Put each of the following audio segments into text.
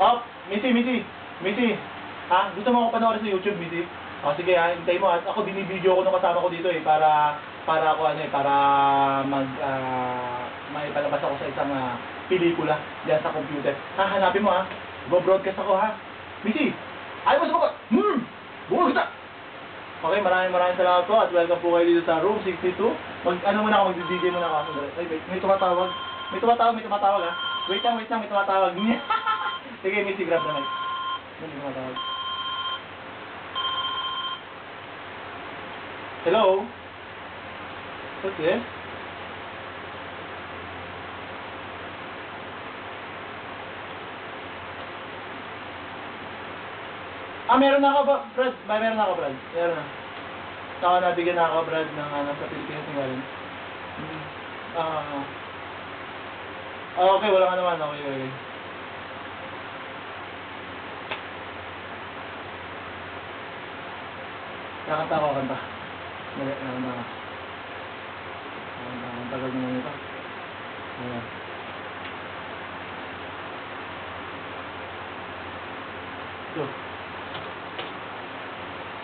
Oh, Missy. Ha? Gusto mo ako panoorin sa YouTube, Missy? O, sige ha, hintay mo. Ako binibideo ko nung kasama ko dito eh, para ako para may palabas ako sa isang pelikula diyan sa computer. Hanapin mo ha. Go-broadcast ako ha. Missy, ayaw mo sumagot. Bukol kita. Okay, maraming salamat po at welcome po kayo dito sa room 62. Muna ako, mag-DJ muna ako. Ay, wait, may tumatawag ha. Wait lang, may tumatawag. Sige, Missy, grab na mic. May tumatawag. Hello? What's this? Meron na ako, Brad. Meron na. Nabigyan na ako, Brad, ng sa Pilipinas ng galing. Okay, wala ka naman. Okay. Nakanta ako, kanta. Nakanta. Ang tagal naman ito. Ayan. So.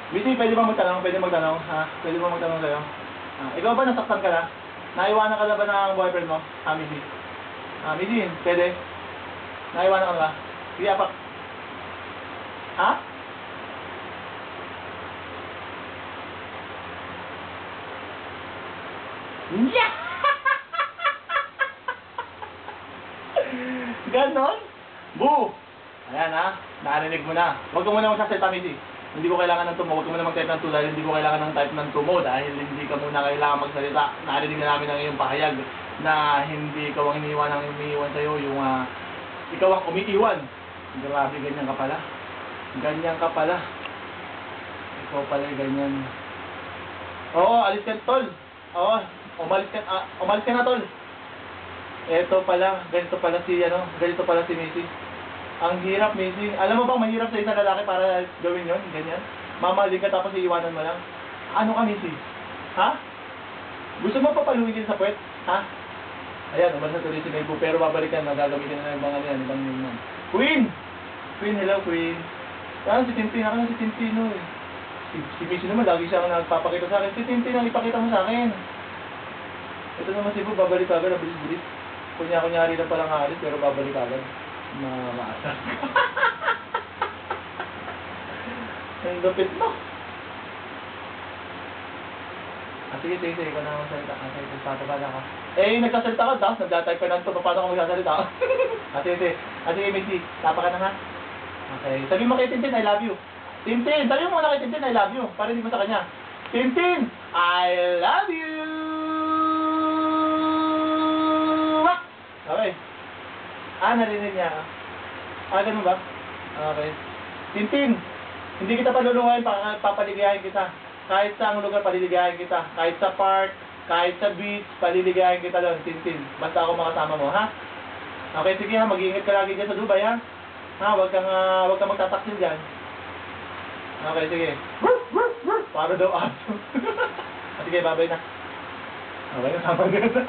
Missy, pwede ba magtanong? Ha? Pwede ba magtanong sa'yo? Ikaw ba nasaktan ka na? Naiwanan ka na ba ng boyfriend mo? Missy? Missy, pwede? Naiwanan ka na ba? Sige, apak. Ha? Yeah! Ganon? Boo! Ayan ha, narinig mo na. Huwag ka muna magsasalita, Missy. Hindi ko kailangan ng tumo. Huwag ka muna mag-type ng 2 dahil hindi ko kailangan ng type ng tumo dahil hindi ka muna kailangan magsalita. Narinig na namin ang iyong pahayag na hindi ikaw ang iniwan ang umiiwan sa'yo. Ikaw ang umiiwan. Grabe, ganyan ka pala. Ikaw pala ganyan. Oo, alis ka, tol. Oo, umalis ka na, tol. Ganito pala si Missy. Ang hirap, Missy. Alam mo bang mahirap sa isang lalaki para gawin yon, ganyan? Mamahalin ka tapos iiwanan mo lang. Ano ka, Missy? Ha? Gusto mo papaluin sa puwet? Ha? Ayan, umalis na tuloy si Maybu, pero babalikan na, gagamitin na ng ibang ibang Queen! Queen, hello, Queen. Si Tintin, ako na si Tintino eh. Si Missy naman, lagi siya nagpapakita sa akin. Si Tintin ang ipakita mo sa akin. Ito naman si Bu, babalik agad, nabilis-bilis. Kunyari na palang alis, pero babalik agad. Maasa. Ang lupit mo. Sige, ikaw na magsalita. Sige, patapala ako. Nagsasalita ka, tapos nagdatype ka ng ito, paano ka magsasalita? Sige, Missy, tapa ka na nga. Okay, sabi mo kay Tintin, I love you. Tintin, sabi mo muna kay Tintin, I love you. Para hindi mo sa kanya. Tintin, I love you! Okay. Narinig niya. Ganun ba? Okay. Tintin, hindi kita paluluhayin, papaligayahin kita. Kahit sa ang lugar, paliligayahin kita. Kahit sa park, kahit sa beach, paliligayahin kita lang, Tintin. Basta ako makasama mo, ha? Okay, sige ha, mag-iingat ka lagi dyan sa Dubai, ha? Huwag kang magtataksil dyan. Okay, sige. Para daw aso. Sige, babay na. Okay, kasama gano'n.